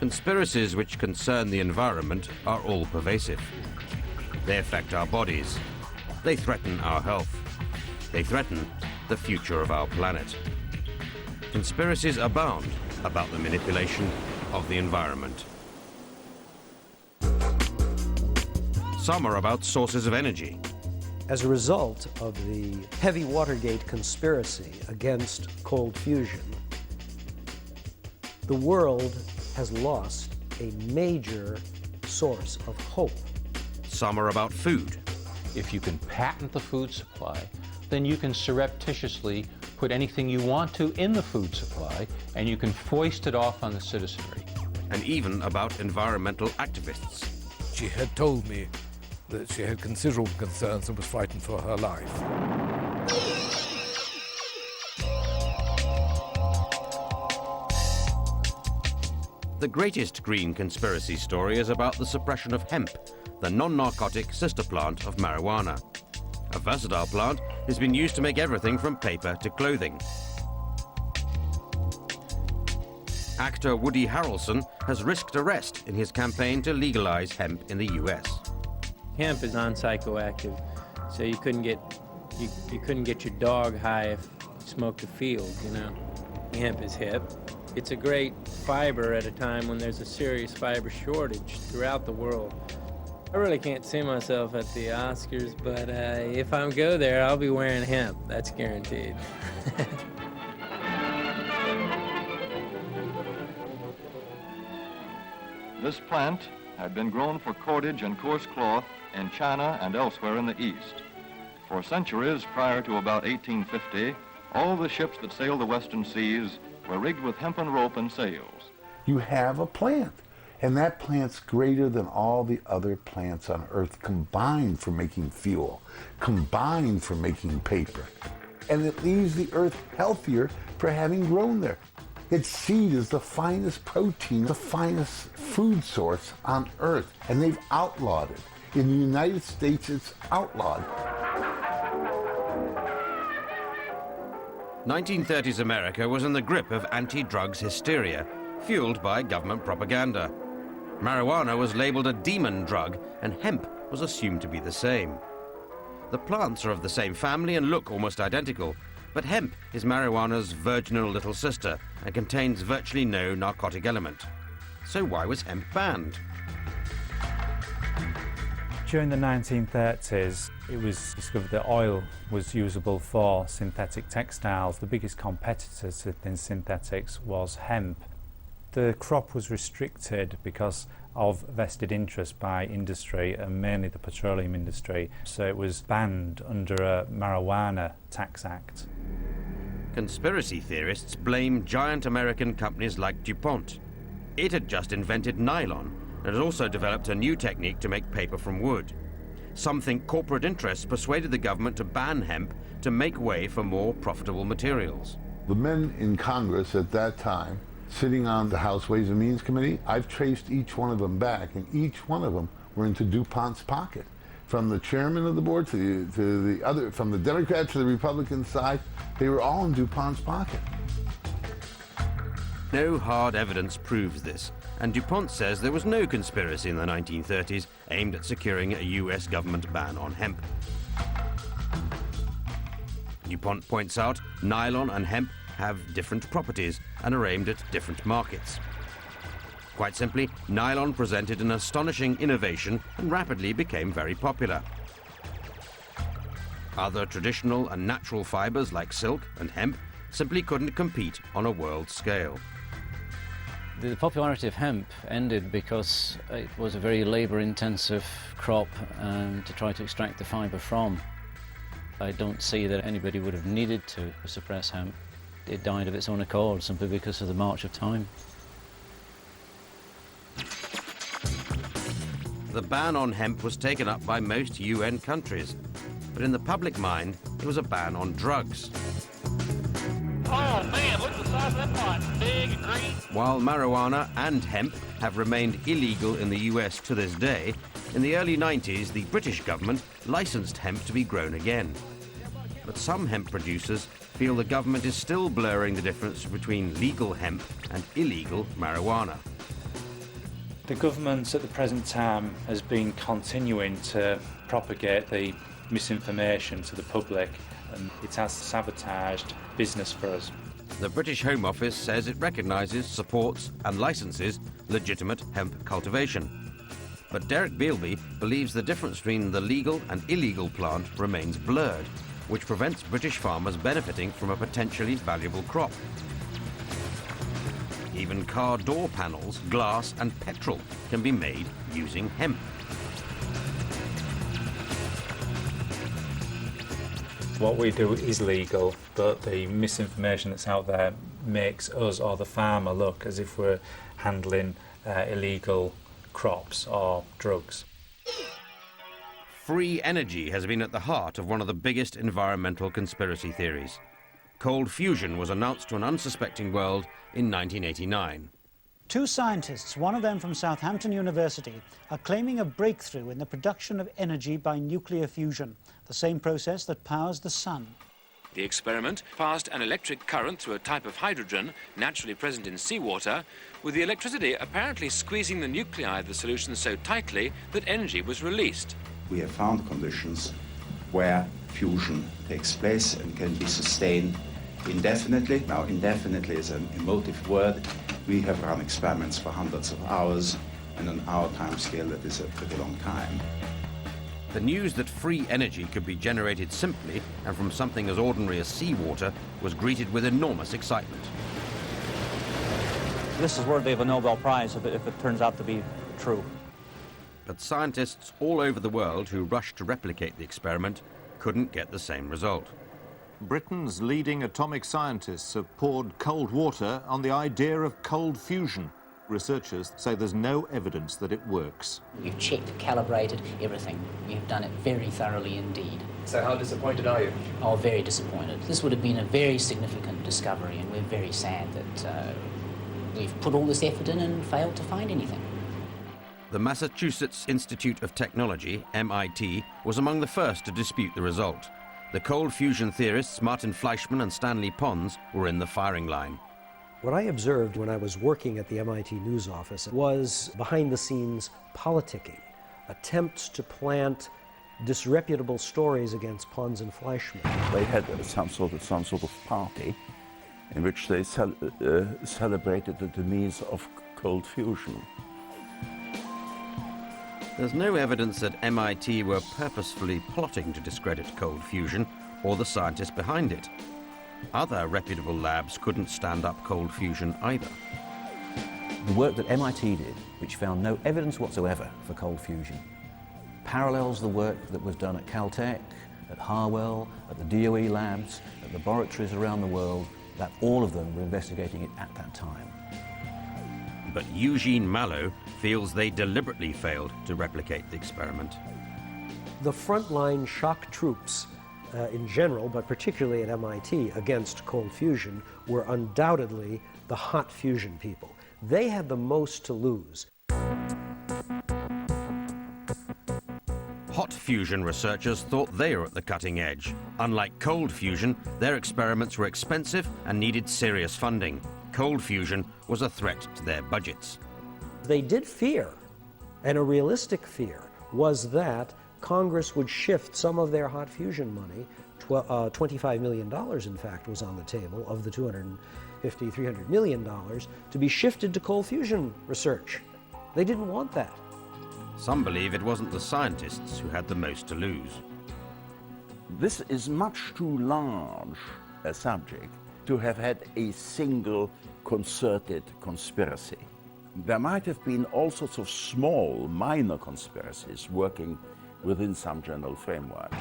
Conspiracies which concern the environment are all pervasive. They affect our bodies. They threaten our health. They threaten the future of our planet. Conspiracies abound about the manipulation of the environment. Some are about sources of energy. As a result of the heavy Watergate conspiracy against cold fusion, the world has lost a major source of hope. Some are about food. If you can patent the food supply, then you can surreptitiously put anything you want to in the food supply, and you can foist it off on the citizenry. And even about environmental activists. She had told me that she had considerable concerns and was frightened for her life. The greatest green conspiracy story is about the suppression of hemp, the non-narcotic sister plant of marijuana. A versatile plant has been used to make everything from paper to clothing. Actor Woody Harrelson has risked arrest in his campaign to legalize hemp in the US. Hemp is non-psychoactive, so you couldn't get your dog high if you smoked a field, you know. Hemp is hip. It's a great fiber at a time when there's a serious fiber shortage throughout the world. I really can't see myself at the Oscars, but if I go there, I'll be wearing hemp. That's guaranteed. This plant had been grown for cordage and coarse cloth in China and elsewhere in the East. For centuries prior to about 1850, all the ships that sailed the western seas were rigged with hempen rope and sails. You have a plant, and that plant's greater than all the other plants on Earth combined for making fuel, combined for making paper. And it leaves the Earth healthier for having grown there. Its seed is the finest protein, the finest food source on Earth, and they've outlawed it. In the United States, it's outlawed. 1930s America was in the grip of anti-drugs hysteria, fueled by government propaganda. Marijuana was labeled a demon drug, and hemp was assumed to be the same. The plants are of the same family and look almost identical, but hemp is marijuana's virginal little sister and contains virtually no narcotic element. So why was hemp banned? During the 1930s, it was discovered that oil was usable for synthetic textiles. The biggest competitor to synthetics was hemp. The crop was restricted because of vested interest by industry, and mainly the petroleum industry, so it was banned under a Marijuana Tax Act. Conspiracy theorists blame giant American companies like DuPont. It had just invented nylon and had also developed a new technique to make paper from wood. Some think corporate interests persuaded the government to ban hemp to make way for more profitable materials. The men in Congress at that time, sitting on the House Ways and Means Committee, I've traced each one of them back, and each one of them were into DuPont's pocket. From the chairman of the board to the other, from the Democrat to the Republican side, they were all in DuPont's pocket. No hard evidence proves this, and DuPont says there was no conspiracy in the 1930s aimed at securing a US government ban on hemp. DuPont points out nylon and hemp have different properties and are aimed at different markets. Quite simply, nylon presented an astonishing innovation and rapidly became very popular. Other traditional and natural fibers like silk and hemp simply couldn't compete on a world scale. The popularity of hemp ended because it was a very labour-intensive crop to try to extract the fibre from. I don't see that anybody would have needed to suppress hemp. It died of its own accord simply because of the march of time. The ban on hemp was taken up by most UN countries, but in the public mind, it was a ban on drugs. Oh man, look at the size of that pot, big and green. While marijuana and hemp have remained illegal in the US to this day, in the early 90s, the British government licensed hemp to be grown again. But some hemp producers feel the government is still blurring the difference between legal hemp and illegal marijuana. The government at the present time has been continuing to propagate the misinformation to the public, and it has sabotaged business for us. The British Home Office says it recognises, supports and licenses legitimate hemp cultivation. But Derek Bealby believes the difference between the legal and illegal plant remains blurred, which prevents British farmers benefiting from a potentially valuable crop. Even car door panels, glass and petrol can be made using hemp. What we do is legal, but the misinformation that's out there makes us or the farmer look as if we're handling illegal crops or drugs. Free energy has been at the heart of one of the biggest environmental conspiracy theories. Cold fusion was announced to an unsuspecting world in 1989. Two scientists, one of them from Southampton University, are claiming a breakthrough in the production of energy by nuclear fusion, the same process that powers the sun. The experiment passed an electric current through a type of hydrogen naturally present in seawater, with the electricity apparently squeezing the nuclei of the solution so tightly that energy was released. We have found conditions where fusion takes place and can be sustained indefinitely. Now, indefinitely is an emotive word. We have run experiments for hundreds of hours, and on our time scale, that is a pretty long time. The news that free energy could be generated simply and from something as ordinary as seawater was greeted with enormous excitement. This is worthy of a Nobel Prize if it turns out to be true. But scientists all over the world who rushed to replicate the experiment couldn't get the same result. Britain's leading atomic scientists have poured cold water on the idea of cold fusion. Researchers say there's no evidence that it works. We've checked, calibrated, everything. We've done it very thoroughly indeed. So how disappointed are you? Oh, very disappointed. This would have been a very significant discovery, and we're very sad that we've put all this effort in and failed to find anything. The Massachusetts Institute of Technology, MIT, was among the first to dispute the result. The cold fusion theorists Martin Fleischmann and Stanley Pons were in the firing line. What I observed when I was working at the MIT News Office was behind-the-scenes politicking, attempts to plant disreputable stories against Pons and Fleischmann. They had some sort of party in which they celebrated the demise of cold fusion. There's no evidence that MIT were purposefully plotting to discredit cold fusion or the scientists behind it. Other reputable labs couldn't stand up cold fusion either. The work that MIT did, which found no evidence whatsoever for cold fusion, parallels the work that was done at Caltech, at Harwell, at the DOE labs, at laboratories around the world, that all of them were investigating it at that time. But Eugene Mallow feels they deliberately failed to replicate the experiment. The frontline shock troops in general, but particularly at MIT, against cold fusion were undoubtedly the hot fusion people. They had the most to lose. Hot fusion researchers thought they were at the cutting edge. Unlike cold fusion, their experiments were expensive and needed serious funding. Cold fusion was a threat to their budgets. They did fear, and a realistic fear, was that Congress would shift some of their hot fusion money, $25 million in fact was on the table of the $300 million, to be shifted to cold fusion research. They didn't want that. Some believe it wasn't the scientists who had the most to lose. This is much too large a subject to have had a single concerted conspiracy. There might have been all sorts of small, minor conspiracies working within some general framework.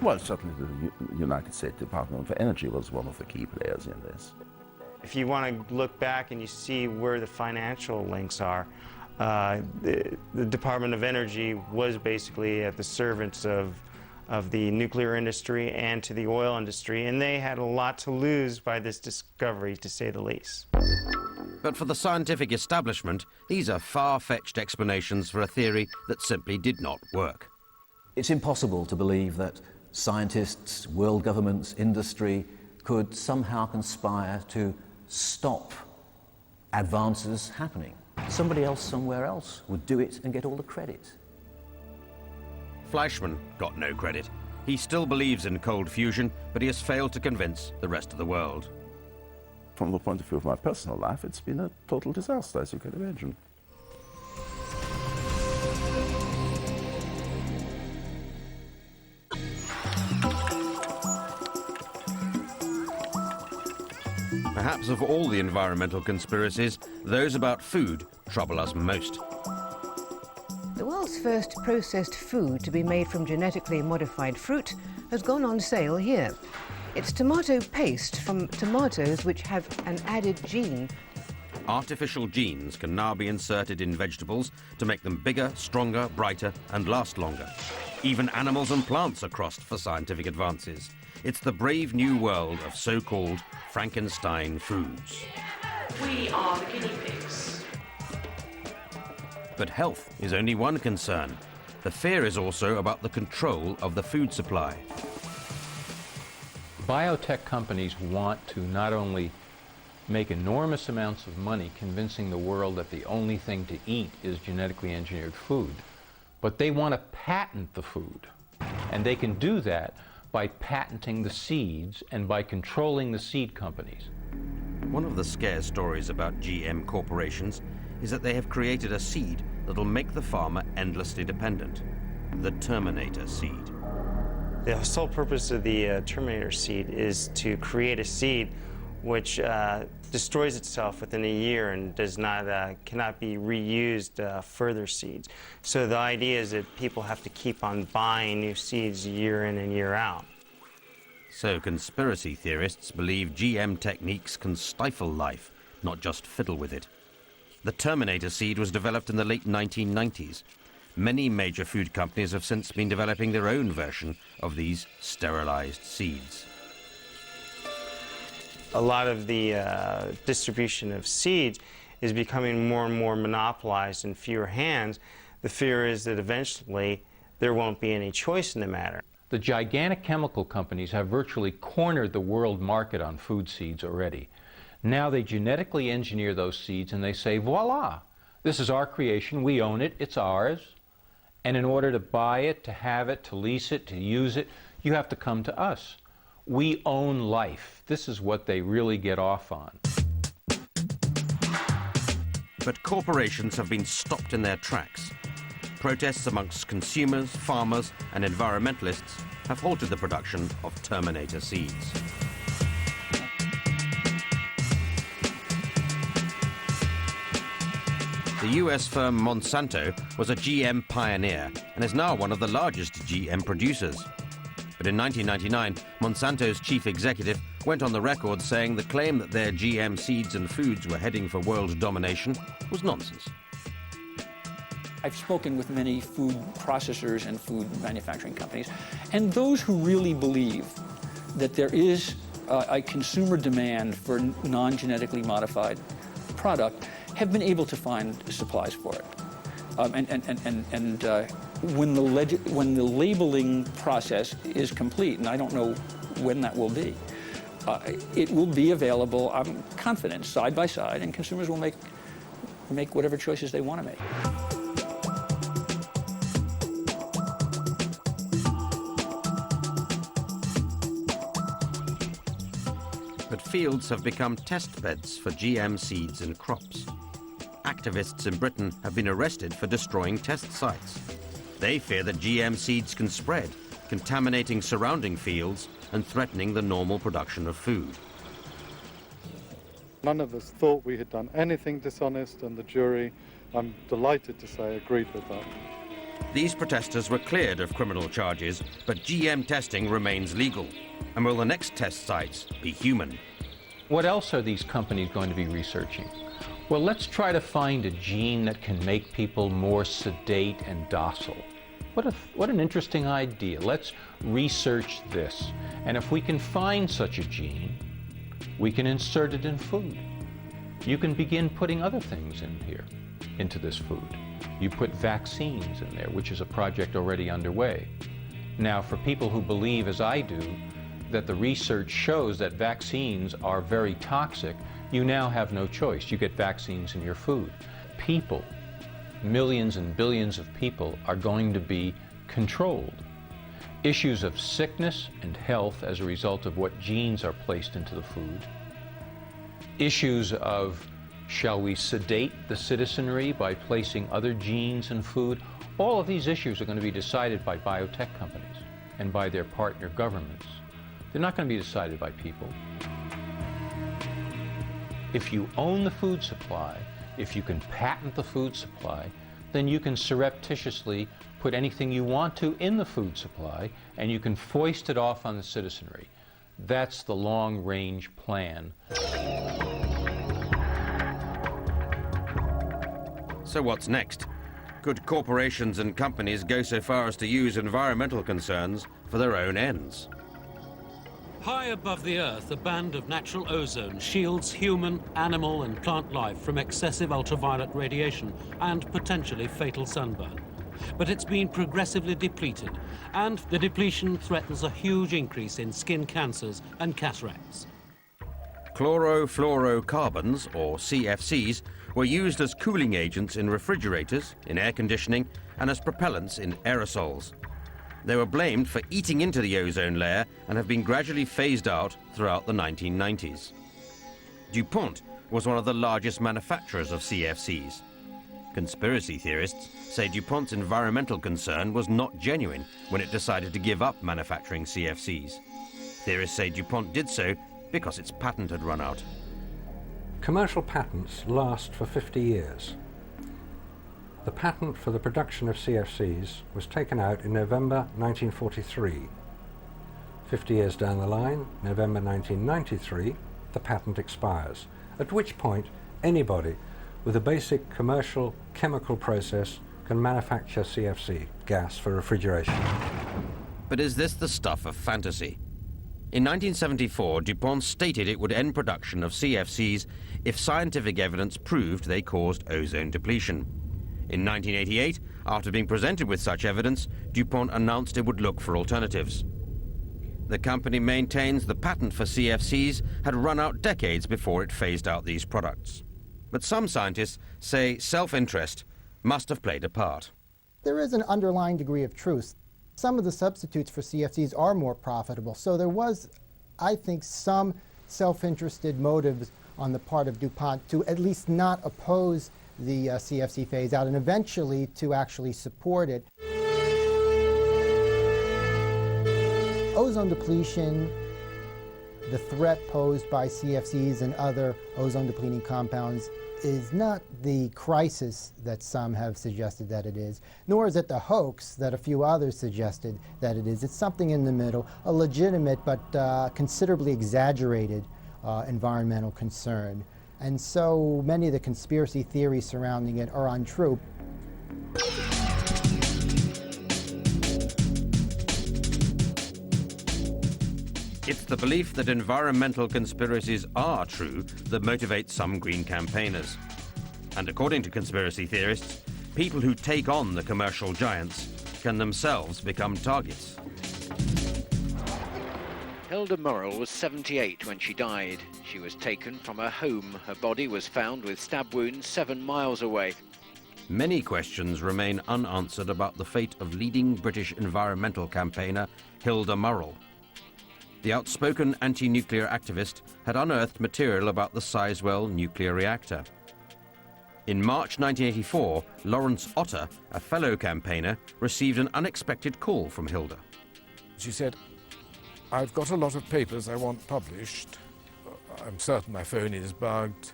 Well, certainly the United States Department of Energy was one of the key players in this. If you want to look back and you see where the financial links are, the Department of Energy was basically at the servants of the nuclear industry and to the oil industry, and they had a lot to lose by this discovery, to say the least. But for the scientific establishment, these are far-fetched explanations for a theory that simply did not work. It's impossible to believe that scientists, world governments, industry could somehow conspire to stop advances happening. Somebody else somewhere else would do it and get all the credit. Fleischmann got no credit. He still believes in cold fusion, but he has failed to convince the rest of the world. From the point of view of my personal life, it's been a total disaster, as you can imagine. Perhaps of all the environmental conspiracies, those about food trouble us most. The world's first processed food to be made from genetically modified fruit has gone on sale here. It's tomato paste from tomatoes which have an added gene. Artificial genes can now be inserted in vegetables to make them bigger, stronger, brighter, and last longer. Even animals and plants are crossed for scientific advances. It's the brave new world of so-called Frankenstein foods. We are the guinea pigs. But health is only one concern. The fear is also about the control of the food supply. Biotech companies want to not only make enormous amounts of money convincing the world that the only thing to eat is genetically engineered food, but they want to patent the food. And they can do that by patenting the seeds and by controlling the seed companies. One of the scare stories about GM corporations is that they have created a seed that'll make the farmer endlessly dependent. The Terminator seed. The sole purpose of the Terminator seed is to create a seed which destroys itself within a year and cannot be reused further seeds. So the idea is that people have to keep on buying new seeds year in and year out. So conspiracy theorists believe GM techniques can stifle life, not just fiddle with it. The Terminator seed was developed in the late 1990s. Many major food companies have since been developing their own version of these sterilized seeds. A lot of the distribution of seeds is becoming more and more monopolized in fewer hands. The fear is that eventually there won't be any choice in the matter. The gigantic chemical companies have virtually cornered the world market on food seeds already. Now they genetically engineer those seeds and they say, voila, this is our creation, we own it, it's ours. And in order to buy it, to have it, to lease it, to use it, you have to come to us. We own life. This is what they really get off on. But corporations have been stopped in their tracks. Protests amongst consumers, farmers, and environmentalists have halted the production of Terminator seeds. The US firm Monsanto was a GM pioneer and is now one of the largest GM producers. But in 1999, Monsanto's chief executive went on the record saying the claim that their GM seeds and foods were heading for world domination was nonsense. I've spoken with many food processors and food manufacturing companies, and those who really believe that there is a consumer demand for non-genetically modified product have been able to find supplies for it. When the labeling process is complete, and I don't know when that will be, it will be available, I'm confident, side by side, and consumers will make whatever choices they want to make. But fields have become test beds for GM seeds and crops. Activists in Britain have been arrested for destroying test sites. They fear that GM seeds can spread, contaminating surrounding fields and threatening the normal production of food. None of us thought we had done anything dishonest, and the jury, I'm delighted to say, agreed with that. These protesters were cleared of criminal charges, but GM testing remains legal. And will the next test sites be human? What else are these companies going to be researching? Well, let's try to find a gene that can make people more sedate and docile. What an interesting idea. Let's research this. And if we can find such a gene, we can insert it in food. You can begin putting other things in here, into this food. You put vaccines in there, which is a project already underway. Now, for people who believe, as I do, that the research shows that vaccines are very toxic, you now have no choice. You get vaccines in your food. people, millions and billions of people, are going to be controlled. Issues of sickness and health as a result of what genes are placed into the food. Issues of, shall we sedate the citizenry by placing other genes in food? All of these issues are going to be decided by biotech companies and by their partner governments. They're not going to be decided by people. If you own the food supply, if you can patent the food supply, then you can surreptitiously put anything you want to in the food supply, and you can foist it off on the citizenry. That's the long-range plan. So what's next? Could corporations and companies go so far as to use environmental concerns for their own ends? High above the Earth, a band of natural ozone shields human, animal and plant life from excessive ultraviolet radiation and potentially fatal sunburn. But it's been progressively depleted, and the depletion threatens a huge increase in skin cancers and cataracts. Chlorofluorocarbons, or CFCs, were used as cooling agents in refrigerators, in air conditioning, and as propellants in aerosols. They were blamed for eating into the ozone layer and have been gradually phased out throughout the 1990s. DuPont was one of the largest manufacturers of CFCs. Conspiracy theorists say DuPont's environmental concern was not genuine when it decided to give up manufacturing CFCs. Theorists say DuPont did so because its patent had run out. Commercial patents last for 50 years. The patent for the production of CFCs was taken out in November 1943. 50 years down the line, November 1993, the patent expires, at which point anybody with a basic commercial chemical process can manufacture CFC, gas for refrigeration. But is this the stuff of fantasy? In 1974, DuPont stated it would end production of CFCs if scientific evidence proved they caused ozone depletion. In 1988, after being presented with such evidence, DuPont announced it would look for alternatives. The company maintains the patent for CFCs had run out decades before it phased out these products. But some scientists say self-interest must have played a part. There is an underlying degree of truth. Some of the substitutes for CFCs are more profitable, so there was, I think, some self-interested motives on the part of DuPont to at least not oppose the CFC phase out and eventually to actually support it. Ozone depletion, the threat posed by CFCs and other ozone depleting compounds is not the crisis that some have suggested that it is, nor is it the hoax that a few others suggested that it is. It's something in the middle, a legitimate but considerably exaggerated environmental concern. And so many of the conspiracy theories surrounding it are untrue. It's the belief that environmental conspiracies are true that motivates some green campaigners. And according to conspiracy theorists, people who take on the commercial giants can themselves become targets. Hilda Murrell was 78 when she died. She was taken from her home. Her body was found with stab wounds 7 miles away. Many questions remain unanswered about the fate of leading British environmental campaigner Hilda Murrell. The outspoken anti-nuclear activist had unearthed material about the Sizewell nuclear reactor. In March 1984, Lawrence Otter, a fellow campaigner, received an unexpected call from Hilda. She said, "I've got a lot of papers I want published. I'm certain my phone is bugged.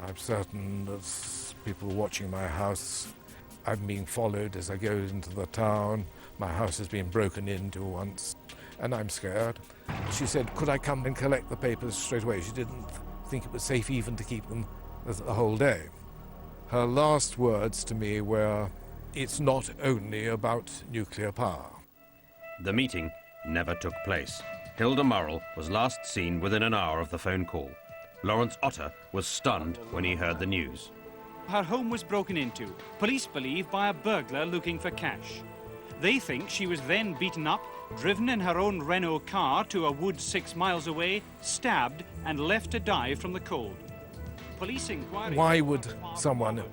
I'm certain there's people watching my house. I'm being followed as I go into the town. My house has been broken into once, and I'm scared." She said, could I come and collect the papers straight away? She didn't think it was safe even to keep them the whole day. Her last words to me were, "It's not only about nuclear power." The meeting never took place. Hilda Murrell was last seen within an hour of the phone call. Lawrence Otter was stunned when he heard the news. Her home was broken into, police believe by a burglar looking for cash. They think she was then beaten up, driven in her own Renault car to a wood 6 miles away, stabbed and left to die from the cold. Police inquiry... Why would someone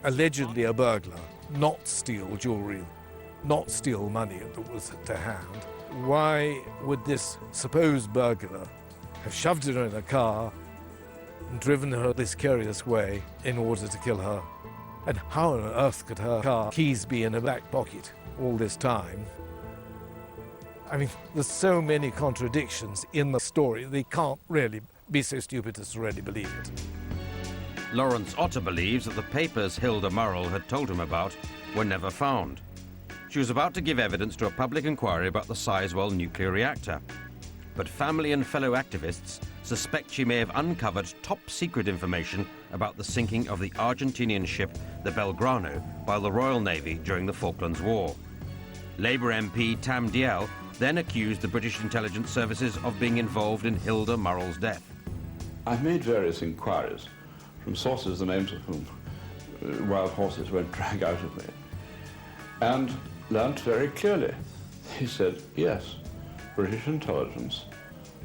allegedly a burglar, not steal jewellery, not steal money that was to hand, why would this supposed burglar have shoved her in a car and driven her this curious way in order to kill her? And how on earth could her car keys be in her back pocket all this time? I mean, there's so many contradictions in the story, they can't really be so stupid as to really believe it. Lawrence Otter believes that the papers Hilda Murrell had told him about were never found. She was about to give evidence to a public inquiry about the Sizewell nuclear reactor. But family and fellow activists suspect she may have uncovered top-secret information about the sinking of the Argentinian ship, the Belgrano, by the Royal Navy during the Falklands War. Labour MP Tam Dalyell then accused the British intelligence services of being involved in Hilda Murrell's death. I've made various inquiries from sources the names of whom wild horses won't drag out of me, and learnt very clearly. He said, yes, British intelligence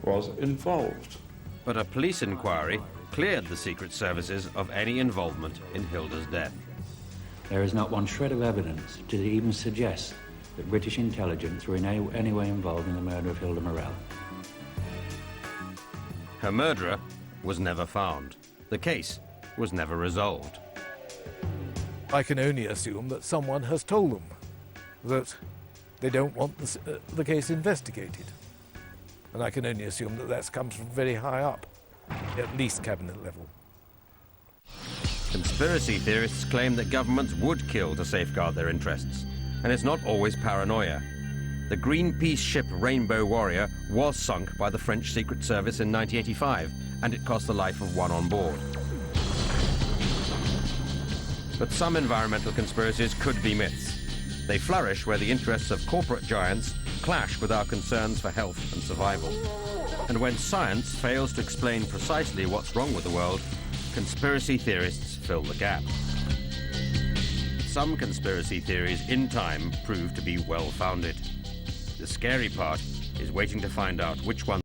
was involved. But a police inquiry cleared the secret services of any involvement in Hilda's death. There is not one shred of evidence to even suggest that British intelligence were in any way involved in the murder of Hilda Murrell. Her murderer was never found. The case was never resolved. I can only assume that someone has told them that they don't want the case investigated. And I can only assume that that comes from very high up, at least cabinet level. Conspiracy theorists claim that governments would kill to safeguard their interests, and it's not always paranoia. The Greenpeace ship Rainbow Warrior was sunk by the French Secret Service in 1985, and it cost the life of one on board. But some environmental conspiracies could be myths. They flourish where the interests of corporate giants clash with our concerns for health and survival. And when science fails to explain precisely what's wrong with the world, conspiracy theorists fill the gap. Some conspiracy theories in time prove to be well-founded. The scary part is waiting to find out which ones